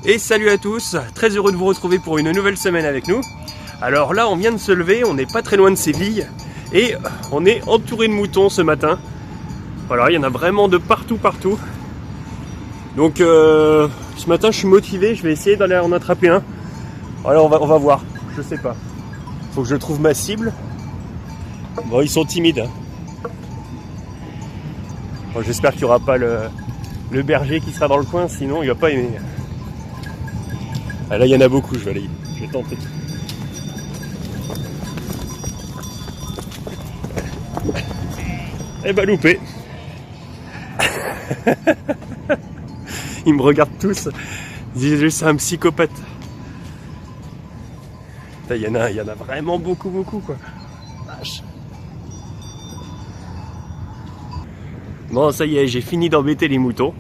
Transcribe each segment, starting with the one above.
Et salut à tous, très heureux de vous retrouver pour une nouvelle semaine avec nous. Alors là on vient de se lever, on n'est pas très loin de Séville et on est entouré de moutons ce matin. Voilà, il y en a vraiment de partout. Donc ce matin je suis motivé, je vais essayer d'aller en attraper un. Alors on va voir, je sais pas. Faut que je trouve ma cible. Bon, ils sont timides. Bon, j'espère qu'il n'y aura pas le berger qui sera dans le coin, sinon il va pas aimer. Ah, là il y en a beaucoup, je vais tenter. Eh ben loupé. Ils me regardent tous. Ils disent que c'est un psychopathe. Il y en a vraiment beaucoup quoi. Vache. Bon, ça y est, j'ai fini d'embêter les moutons.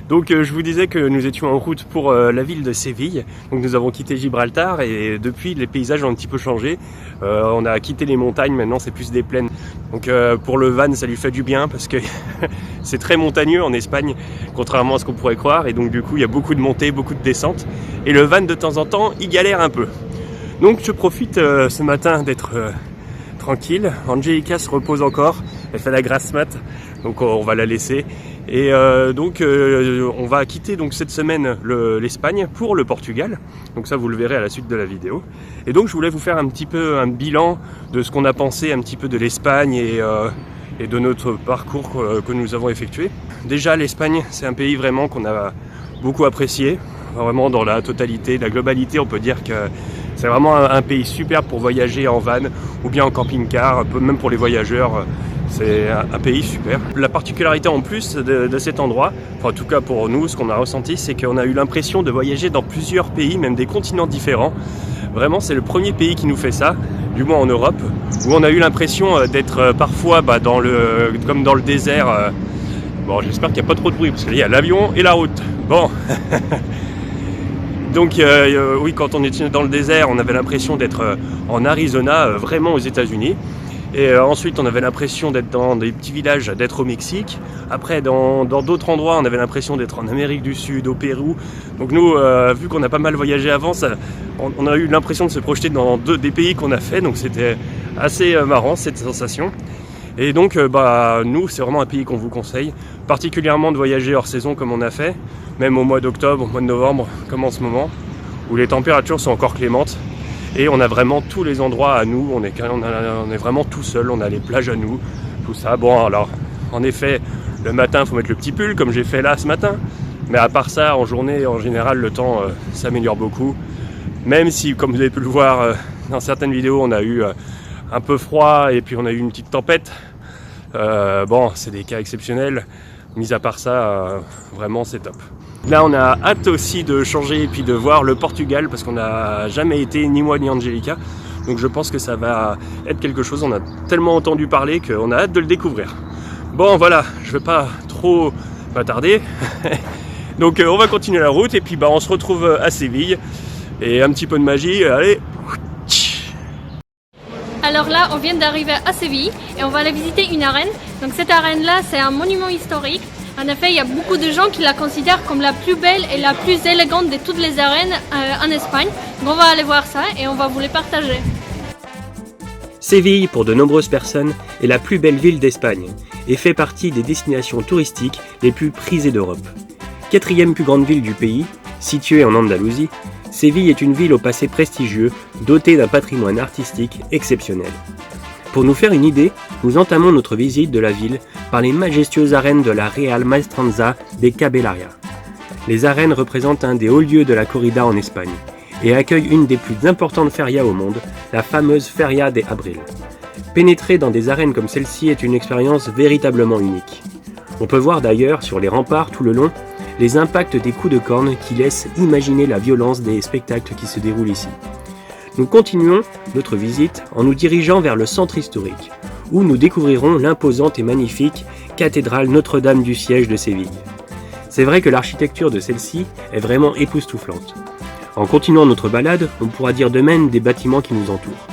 Donc je vous disais que nous étions en route pour la ville de Séville. Donc nous avons quitté Gibraltar et depuis les paysages ont un petit peu changé. On a quitté les montagnes, maintenant c'est plus des plaines. Donc pour le van ça lui fait du bien parce que c'est très montagneux en Espagne, contrairement à ce qu'on pourrait croire. Et donc du coup il y a beaucoup de montées, beaucoup de descentes. Et le van de temps en temps il galère un peu. Donc je profite ce matin d'être tranquille. Angelica se repose encore, elle fait la grasse mat, donc on va la laisser. Et donc on va quitter donc cette semaine l'Espagne pour le Portugal. Donc ça vous le verrez à la suite de la vidéo. Et donc je voulais vous faire un petit peu un bilan de ce qu'on a pensé un petit peu de l'Espagne et de notre parcours que nous avons effectué. Déjà l'Espagne c'est un pays vraiment qu'on a beaucoup apprécié. Vraiment dans la totalité, la globalité, on peut dire que c'est vraiment un pays super pour voyager en van ou bien en camping-car, même pour les voyageurs. C'est un pays super. La particularité en plus de cet endroit, enfin en tout cas pour nous, ce qu'on a ressenti, c'est qu'on a eu l'impression de voyager dans plusieurs pays, même des continents différents. Vraiment, c'est le premier pays qui nous fait ça, du moins en Europe, où on a eu l'impression d'être parfois comme dans le désert. Bon, j'espère qu'il n'y a pas trop de bruit, parce qu'il y a l'avion et la route. Bon. Donc oui, quand on était dans le désert, on avait l'impression d'être en Arizona, vraiment aux États-Unis. Et ensuite, on avait l'impression d'être dans des petits villages, d'être au Mexique. Après, dans d'autres endroits, on avait l'impression d'être en Amérique du Sud, au Pérou. Donc nous, vu qu'on a pas mal voyagé avant, on a eu l'impression de se projeter dans des pays qu'on a fait. Donc c'était assez marrant, cette sensation. Et donc, nous, c'est vraiment un pays qu'on vous conseille, particulièrement de voyager hors saison comme on a fait, même au mois d'octobre, au mois de novembre, comme en ce moment, où les températures sont encore clémentes. Et on a vraiment tous les endroits à nous, on est vraiment tout seul, on a les plages à nous, tout ça. Bon, alors, en effet, le matin, il faut mettre le petit pull, comme j'ai fait là ce matin. Mais à part ça, en journée, en général, le temps s'améliore beaucoup. Même si, comme vous avez pu le voir dans certaines vidéos, on a eu un peu froid et puis on a eu une petite tempête. Bon, c'est des cas exceptionnels. Mis à part ça, vraiment c'est top. Là on a hâte aussi de changer et puis de voir le Portugal parce qu'on n'a jamais été, ni moi ni Angelica. Donc je pense que ça va être quelque chose, on a tellement entendu parler qu'on a hâte de le découvrir. Bon voilà, je vais pas trop m'attarder. Donc on va continuer la route et puis on se retrouve à Séville. Et un petit peu de magie, allez. Alors là, on vient d'arriver à Séville et on va aller visiter une arène. Donc cette arène-là, c'est un monument historique. En effet, il y a beaucoup de gens qui la considèrent comme la plus belle et la plus élégante de toutes les arènes en Espagne. Donc on va aller voir ça et on va vous les partager. Séville, pour de nombreuses personnes, est la plus belle ville d'Espagne et fait partie des destinations touristiques les plus prisées d'Europe. 4e plus grande ville du pays, située en Andalousie, Séville est une ville au passé prestigieux, dotée d'un patrimoine artistique exceptionnel. Pour nous faire une idée, nous entamons notre visite de la ville par les majestueuses arènes de la Real Maestranza de Candelaria. Les arènes représentent un des hauts lieux de la corrida en Espagne et accueillent une des plus importantes ferias au monde, la fameuse Feria de Abril. Pénétrer dans des arènes comme celle-ci est une expérience véritablement unique. On peut voir d'ailleurs sur les remparts tout le long les impacts des coups de corne qui laissent imaginer la violence des spectacles qui se déroulent ici. Nous continuons notre visite en nous dirigeant vers le centre historique, où nous découvrirons l'imposante et magnifique cathédrale Notre-Dame du Siège de Séville. C'est vrai que l'architecture de celle-ci est vraiment époustouflante. En continuant notre balade, on pourra dire de même des bâtiments qui nous entourent.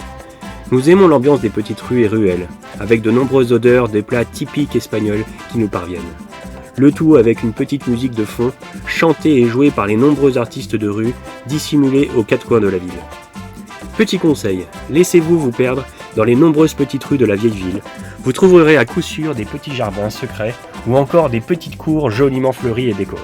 Nous aimons l'ambiance des petites rues et ruelles, avec de nombreuses odeurs des plats typiques espagnols qui nous parviennent. Le tout avec une petite musique de fond, chantée et jouée par les nombreux artistes de rue, dissimulés aux quatre coins de la ville. Petit conseil, laissez-vous vous perdre dans les nombreuses petites rues de la vieille ville. Vous trouverez à coup sûr des petits jardins secrets ou encore des petites cours joliment fleuries et décorées.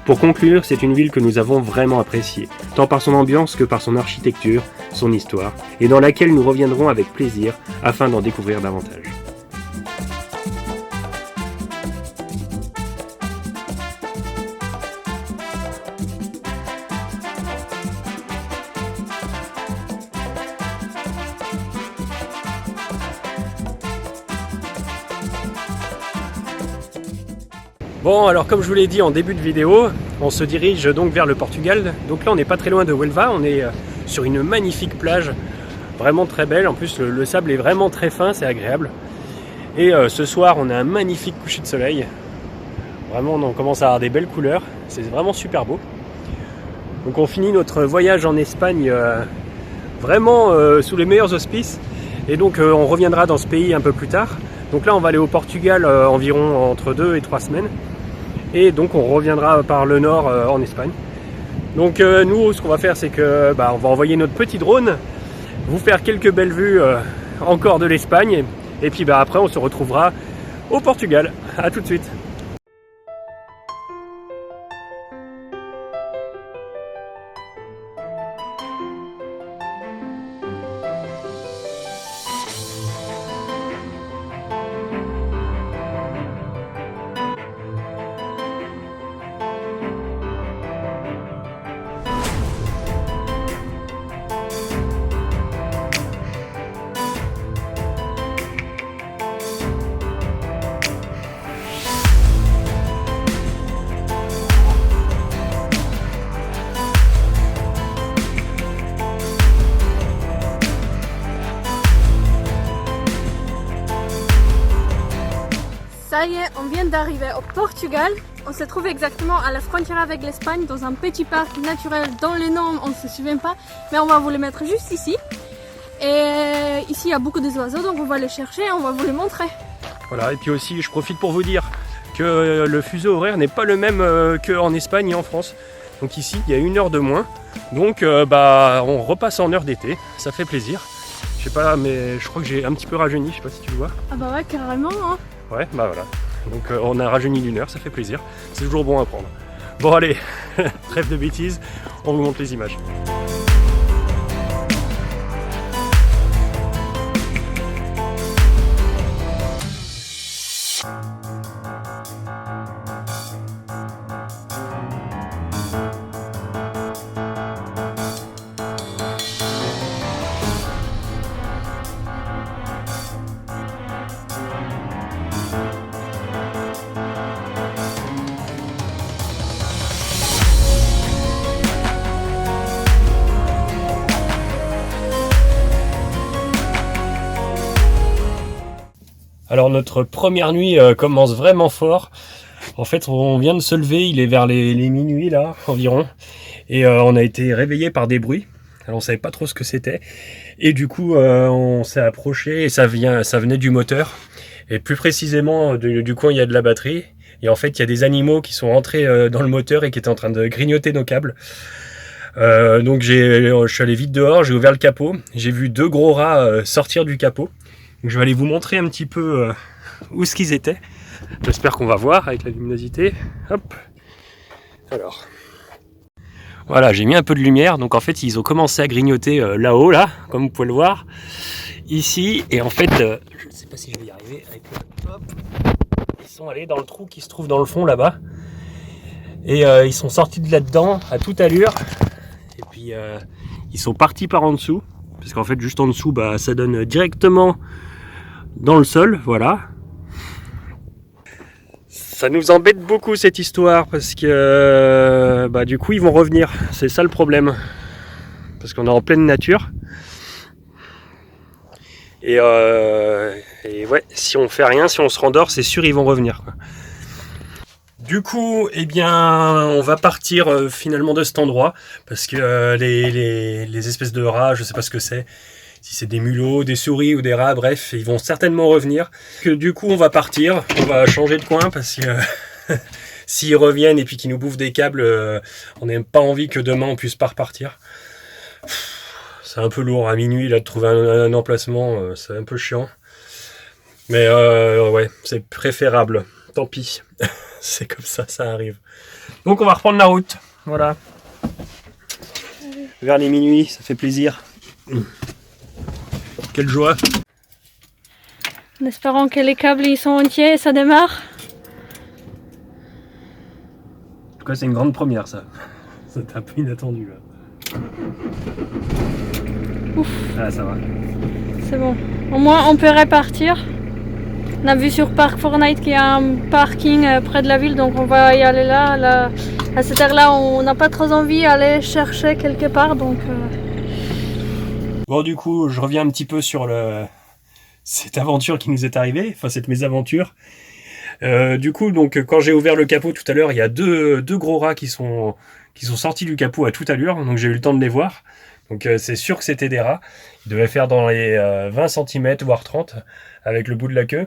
Pour conclure, c'est une ville que nous avons vraiment appréciée, tant par son ambiance que par son architecture, son histoire, et dans laquelle nous reviendrons avec plaisir afin d'en découvrir davantage. Bon, alors comme je vous l'ai dit en début de vidéo, on se dirige donc vers le Portugal. Donc là on n'est pas très loin de Huelva, on est sur une magnifique plage, vraiment très belle. En plus le sable est vraiment très fin, c'est agréable. Et ce soir on a un magnifique coucher de soleil. Vraiment on commence à avoir des belles couleurs, c'est vraiment super beau. Donc on finit notre voyage en Espagne vraiment sous les meilleurs auspices. Et donc on reviendra dans ce pays un peu plus tard. Donc là on va aller au Portugal environ entre 2 et 3 semaines. Et donc on reviendra par le nord en Espagne. Donc nous ce qu'on va faire c'est que on va envoyer notre petit drone, vous faire quelques belles vues encore de l'Espagne. Et puis après on se retrouvera au Portugal. A tout de suite. Ça y est, on vient d'arriver au Portugal. On se trouve exactement à la frontière avec l'Espagne, dans un petit parc naturel dont les noms on ne se souvient pas, mais on va vous les mettre juste ici. Et ici il y a beaucoup d'oiseaux, donc on va les chercher et on va vous les montrer. Voilà, et puis aussi je profite pour vous dire que le fuseau horaire n'est pas le même qu'en Espagne et en France. Donc ici il y a 1 heure de moins, donc on repasse en heure d'été, ça fait plaisir. Je sais pas, mais je crois que j'ai un petit peu rajeuni, je sais pas si tu le vois. Ah bah ouais, carrément hein. Ouais, voilà. Donc on a rajeuni d'1 heure, ça fait plaisir. C'est toujours bon à prendre. Bon allez, trêve de bêtises, on vous montre les images. Alors notre première nuit commence vraiment fort. En fait on vient de se lever, il est vers les minuit là environ. Et on a été réveillé par des bruits. Alors on savait pas trop ce que c'était. Et du coup on s'est approché et ça venait du moteur. Et plus précisément du coin il y a de la batterie. Et en fait il y a des animaux qui sont rentrés dans le moteur et qui étaient en train de grignoter nos câbles. Donc je suis allé vite dehors, j'ai ouvert le capot. J'ai vu 2 gros rats sortir du capot. Donc je vais aller vous montrer un petit peu où ce qu'ils étaient. J'espère qu'on va voir avec la luminosité. Hop. Alors. Voilà, j'ai mis un peu de lumière. Donc en fait, ils ont commencé à grignoter là-haut, là, comme vous pouvez le voir. Ici. Et en fait, je ne sais pas si je vais y arriver. Avec le... Hop. Ils sont allés dans le trou qui se trouve dans le fond là-bas. Et ils sont sortis de là-dedans à toute allure. Et puis ils sont partis par en dessous. Parce qu'en fait, juste en dessous, ça donne directement dans le sol, voilà. Ça nous embête beaucoup cette histoire parce que du coup ils vont revenir, c'est ça le problème. Parce qu'on est en pleine nature. Et ouais, si on fait rien, si on se rendort, c'est sûr ils vont revenir, quoi. Du coup, eh bien, on va partir finalement de cet endroit parce que les espèces de rats, je sais pas ce que c'est. Si c'est des mulots, des souris ou des rats, bref, ils vont certainement revenir. Du coup, on va partir, on va changer de coin parce que s'ils reviennent et puis qu'ils nous bouffent des câbles, on n'a pas envie que demain on puisse pas repartir. C'est un peu lourd à minuit là de trouver un emplacement, c'est un peu chiant. Mais ouais, c'est préférable. Tant pis, c'est comme ça arrive. Donc on va reprendre la route, voilà. Vers les minuit, ça fait plaisir. Quelle joie. En espérant que les câbles ils sont entiers et ça démarre. En tout cas, c'est une grande première ça. C'est un peu inattendu là. Ouf. Ah, ça va. C'est bon. Au moins on peut repartir. On a vu sur Park Fortnite qu'il y a un parking près de la ville, donc on va y aller là. À cette heure-là, on n'a pas trop envie d'aller chercher quelque part, donc... Bon, du coup, je reviens un petit peu sur cette aventure qui nous est arrivée, enfin cette mésaventure. Du coup, donc, quand j'ai ouvert le capot tout à l'heure, il y a deux gros rats qui sont sortis du capot à toute allure, donc j'ai eu le temps de les voir. Donc c'est sûr que c'était des rats. Ils devaient faire dans les 20 cm, voire 30, avec le bout de la queue.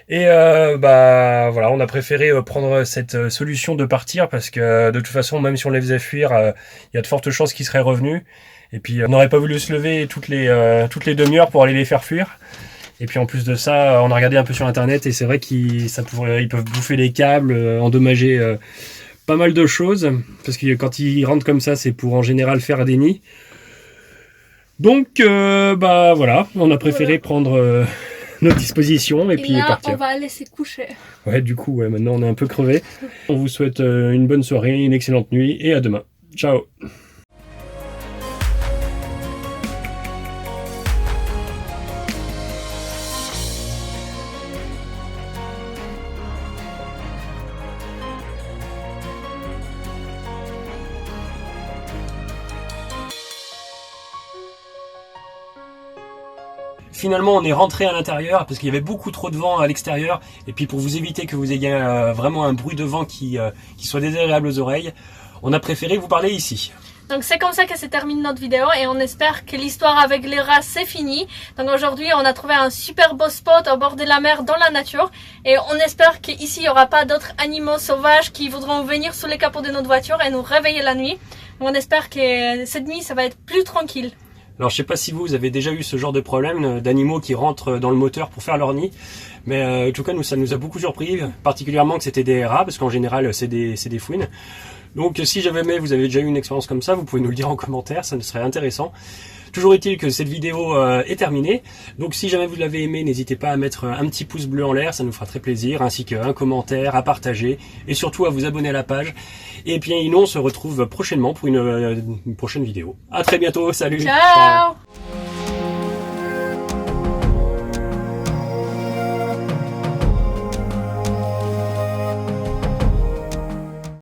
Et bah voilà, on a préféré prendre cette solution de partir parce que de toute façon, même si on les faisait fuir, il y a de fortes chances qu'ils seraient revenus. Et puis on n'aurait pas voulu se lever toutes les demi-heures pour aller les faire fuir. Et puis en plus de ça, on a regardé un peu sur internet et c'est vrai qu'ils peuvent bouffer les câbles, endommager pas mal de choses. Parce que quand ils rentrent comme ça, c'est pour en général faire des nids. Donc bah voilà, on a préféré prendre notre disposition et puis là, partir. on va aller se coucher. Ouais, du coup, ouais, maintenant on est un peu crevé. On vous souhaite une bonne soirée, une excellente nuit et à demain. Ciao. Finalement, on est rentré à l'intérieur parce qu'il y avait beaucoup trop de vent à l'extérieur. Et puis pour vous éviter que vous ayez vraiment un bruit de vent qui soit désagréable aux oreilles, on a préféré vous parler ici. Donc c'est comme ça que se termine notre vidéo et on espère que l'histoire avec les rats c'est fini. Donc aujourd'hui on a trouvé un super beau spot au bord de la mer dans la nature et on espère qu'ici il n'y aura pas d'autres animaux sauvages qui voudront venir sous les capots de notre voiture et nous réveiller la nuit. Donc on espère que cette nuit ça va être plus tranquille. Alors je sais pas si vous avez déjà eu ce genre de problème d'animaux qui rentrent dans le moteur pour faire leur nid, mais en tout cas nous ça nous a beaucoup surpris, particulièrement que c'était des rats parce qu'en général c'est des fouines. Donc si jamais vous avez déjà eu une expérience comme ça, vous pouvez nous le dire en commentaire, ça serait intéressant. Toujours est-il que cette vidéo est terminée, donc si jamais vous l'avez aimé, n'hésitez pas à mettre un petit pouce bleu en l'air, ça nous fera très plaisir, ainsi qu'un commentaire, à partager, et surtout à vous abonner à la page. Et puis nous on se retrouve prochainement pour une prochaine vidéo. À très bientôt, salut. Ciao.